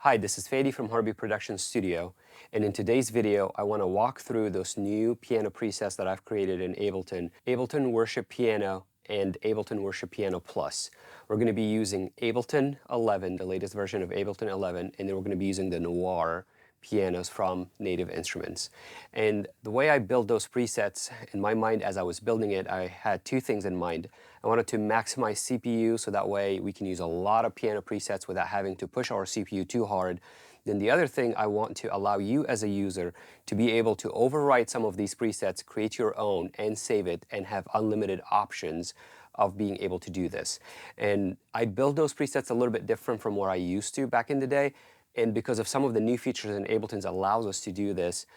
Hi, this is Fady from Harvey Production Studio, and in today's video I want to walk through those new piano presets that I've created in Ableton, Ableton Worship Piano and Ableton Worship Piano Plus. We're going to be using Ableton 11, the latest version of Ableton 11, and then we're going to be using the Noire pianos from Native Instruments. And the way I built those presets, in my mind as I was building it, I had two things in mind. I wanted to maximize CPU so that way we can use a lot of piano presets without having to push our CPU too hard. Then the other thing, I want to allow you as a user to be able to override some of these presets, create your own, and save it, and have unlimited options of being able to do this. And I built those presets a little bit different from what I used to back in the day, and because of some of the new features in Ableton allows us to do this.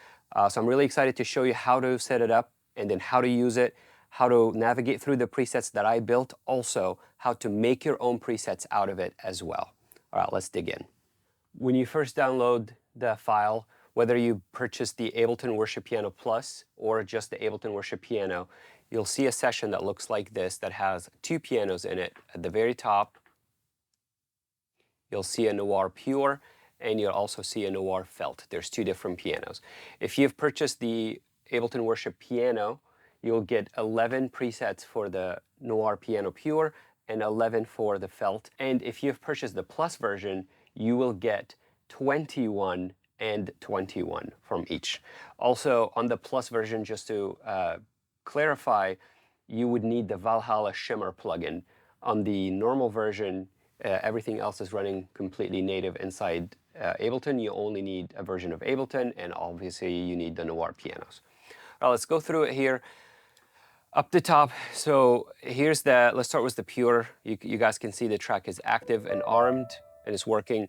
So I'm really excited to show you how to set it up, and then how to use it, how to navigate through the presets that I built, also how to make your own presets out of it as well. All right, let's dig in. When you first download the file, whether you purchase the Ableton Worship Piano Plus or just the Ableton Worship Piano, you'll see a session that looks like this that has two pianos in it. At the very top, you'll see a Noire Pure, and you'll also see a Noire Felt. There's two different pianos. If you've purchased the Ableton Worship Piano, you'll get 11 presets for the Noire Piano Pure and 11 for the Felt. And if you've purchased the Plus version, you will get 21 and 21 from each. Also, on the Plus version, just to clarify, you would need the Valhalla Shimmer plugin. On the normal version, everything else is running completely native inside Ableton. You only need a version of Ableton, and obviously you need the Noire pianos. All right, let's go through it here. Up the top, so here's the, let's start with the Pure. You guys can see the track is active and armed, and it's working.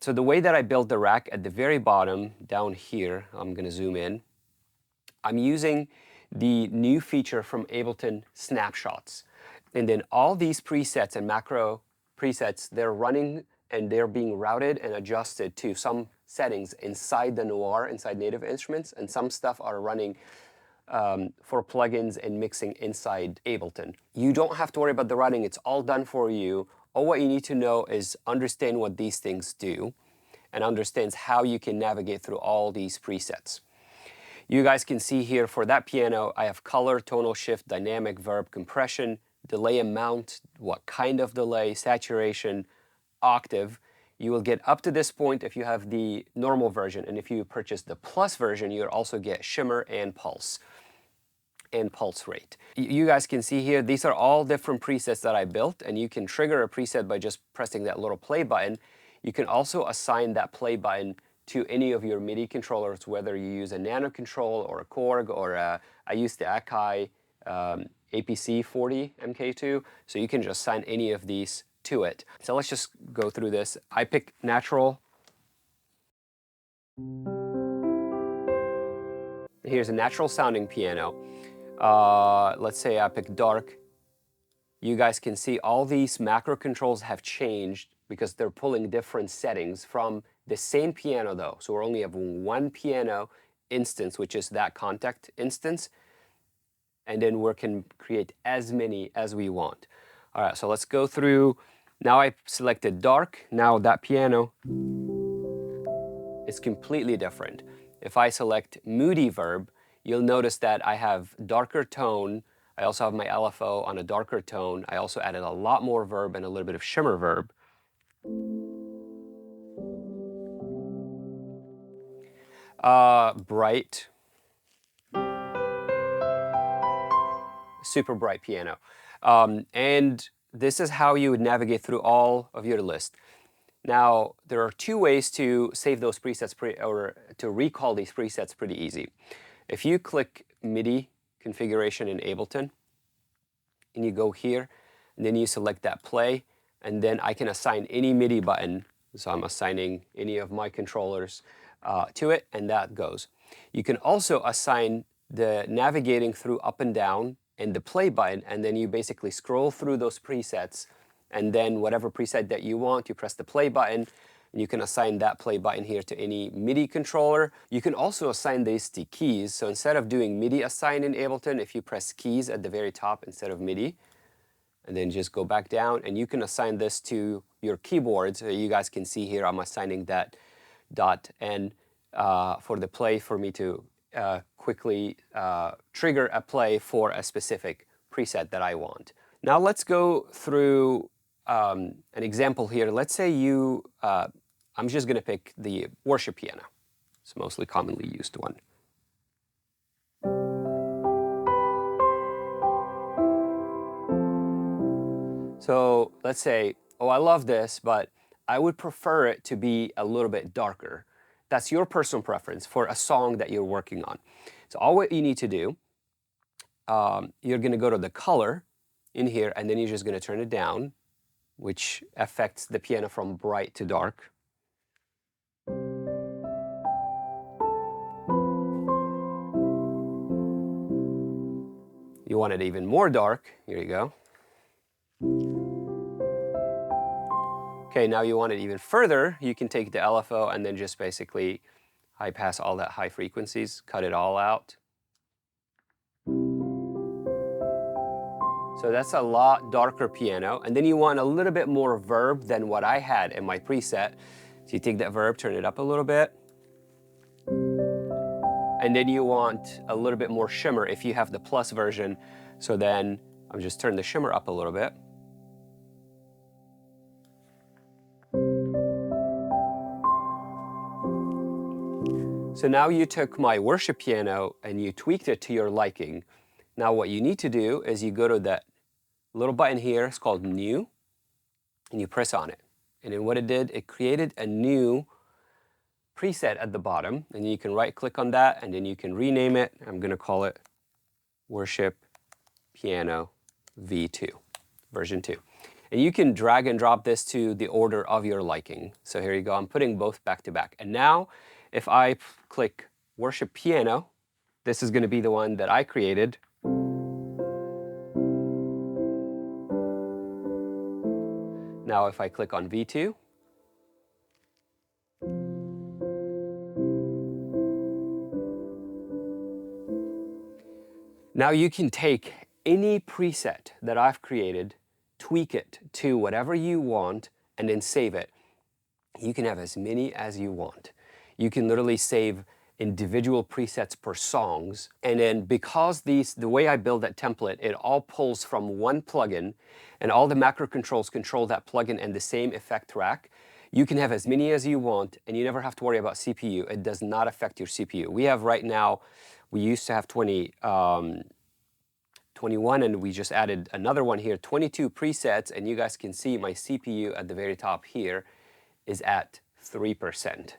So the way that I built the rack, at the very bottom, down here, I'm gonna zoom in, I'm using the new feature from Ableton, Snapshots. And then all these presets and macro presets, they're running and they're being routed and adjusted to some settings inside the Noire, inside Native Instruments, and some stuff are running for plugins and mixing inside Ableton. You don't have to worry about the routing, it's all done for you. All what you need to know is understand what these things do and understands how you can navigate through all these presets. You guys can see here for that piano, I have color, tonal shift, dynamic, verb, compression, delay amount, what kind of delay, saturation, octave. You will get up to this point if you have the normal version, and if you purchase the Plus version, you'll also get shimmer and pulse rate. You guys can see here, these are all different presets that I built, and you can trigger a preset by just pressing that little play button. You can also assign that play button to any of your MIDI controllers, whether you use a Nano Control or a Korg, or I use the Akai APC 40 MK2, so you can just assign any of these to it. So let's just go through this. I pick natural. Here's a natural sounding piano. Let's say I pick dark. You guys can see all these macro controls have changed because they're pulling different settings from the same piano though. So we only have one piano instance, which is that Kontakt instance. And then we can create as many as we want. All right, so let's go through. Now I selected dark. Now that piano is completely different. If I select Moody Verb, you'll notice that I have darker tone. I also have my LFO on a darker tone. I also added a lot more verb and a little bit of shimmer verb. Bright. Super bright piano. And this is how you would navigate through all of your list. Now, there are two ways to save those presets, or to recall these presets pretty easy. If you click MIDI configuration in Ableton, and you go here, and then you select that play, and then I can assign any MIDI button. So I'm assigning any of my controllers to it, and that goes. You can also assign the navigating through up and down and the play button, and then you basically scroll through those presets, and then whatever preset that you want, you press the play button, and you can assign that play button here to any MIDI controller. You can also assign these to keys. So instead of doing MIDI assign in Ableton, if you press keys at the very top instead of MIDI, and then just go back down, and you can assign this to your keyboard. So you guys can see here I'm assigning that dot N for the play for me to quickly trigger a play for a specific preset that I want. Now let's go through an example here. Let's say I'm just going to pick the worship piano. It's the mostly commonly used one. So let's say, oh, I love this, but I would prefer it to be a little bit darker. That's your personal preference for a song that you're working on. So all what you need to do, you're going to go to the color in here, and then you're just going to turn it down, which affects the piano from bright to dark. You want it even more dark. Here you go. Okay, now you want it even further. You can take the LFO and then just basically high pass all that high frequencies, cut it all out. So that's a lot darker piano. And then you want a little bit more verb than what I had in my preset. So you take that verb, turn it up a little bit. And then you want a little bit more shimmer if you have the plus version. So then I'm just turn the shimmer up a little bit. So now you took my worship piano and you tweaked it to your liking. Now what you need to do is you go to that little button here, it's called New, and you press on it. And then what it did, it created a new preset at the bottom, and then you can right click on that, and then you can rename it. I'm gonna call it Worship Piano V2, version 2. And you can drag and drop this to the order of your liking. So here you go, I'm putting both back to back. And now, if I click Worship Piano, this is gonna be the one that I created. Now if I click on V2, now you can take any preset that I've created, tweak it to whatever you want, and then save it. You can have as many as you want. You can literally save individual presets per songs. And then because the way I build that template, it all pulls from one plugin, and all the macro controls control that plugin and the same effect rack. You can have as many as you want, and you never have to worry about CPU. It does not affect your CPU. We have right now, we used to have 21, and we just added another one here, 22 presets, and you guys can see my CPU at the very top here is at 3%,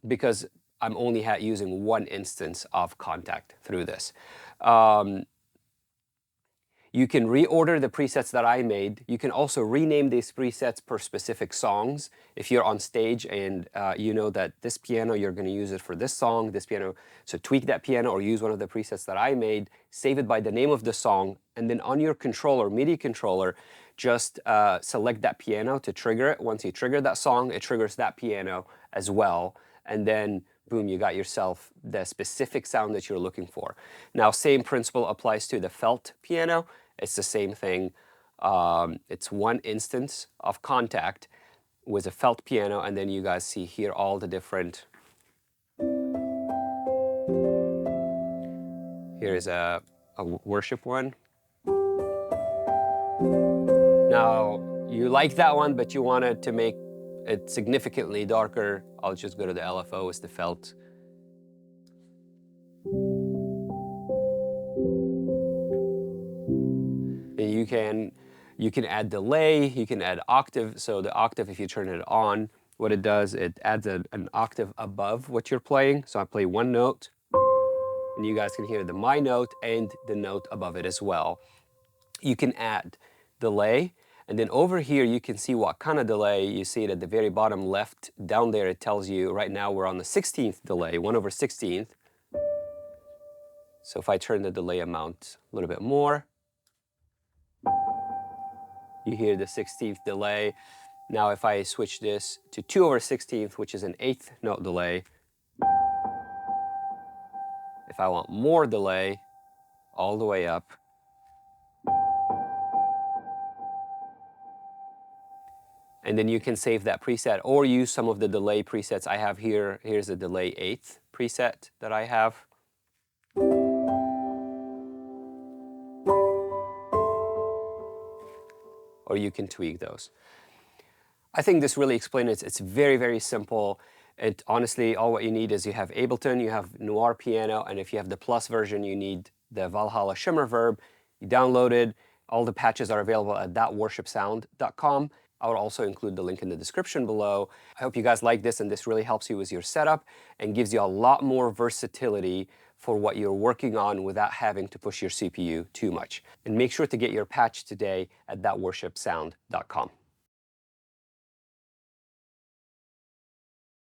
because I'm only using one instance of Kontakt through this. You can reorder the presets that I made. You can also rename these presets per specific songs. If you're on stage and you know that this piano, you're going to use it for this song, this piano, so tweak that piano or use one of the presets that I made, save it by the name of the song, and then on your controller, Midi controller, just select that piano to trigger it. Once you trigger that song, it triggers that piano as well, and then boom, you got yourself the specific sound that you're looking for. Now, same principle applies to the felt piano. It's the same thing. It's one instance of Kontakt with a felt piano, and then you guys see here all the different. Here is a worship one. Now, you like that one, but you wanted to make it significantly darker. I'll just go to the LFO as the felt. And you can add delay, you can add octave. So the octave, if you turn it on, what it does, it adds an octave above what you're playing. So I play one note, and you guys can hear my note and the note above it as well. You can add delay. And then over here, you can see what kind of delay. You see it at the very bottom left. Down there, it tells you right now we're on the 16th delay, 1/16th. So if I turn the delay amount a little bit more, you hear the 16th delay. Now if I switch this to 2/16th, which is an 8th note delay, if I want more delay, all the way up, And then you can save that preset or use some of the delay presets I have here. Here's a delay 8th preset that I have. Or you can tweak those. I think this really explains it. It's very, very simple. It honestly, all what you need is you have Ableton, you have Noire Piano, and if you have the Plus version, you need the Valhalla Shimmer Verb. You download it. All the patches are available at thatworshipsound.com. I will also include the link in the description below. I hope you guys like this and this really helps you with your setup and gives you a lot more versatility for what you're working on without having to push your CPU too much. And make sure to get your patch today at thatworshipsound.com.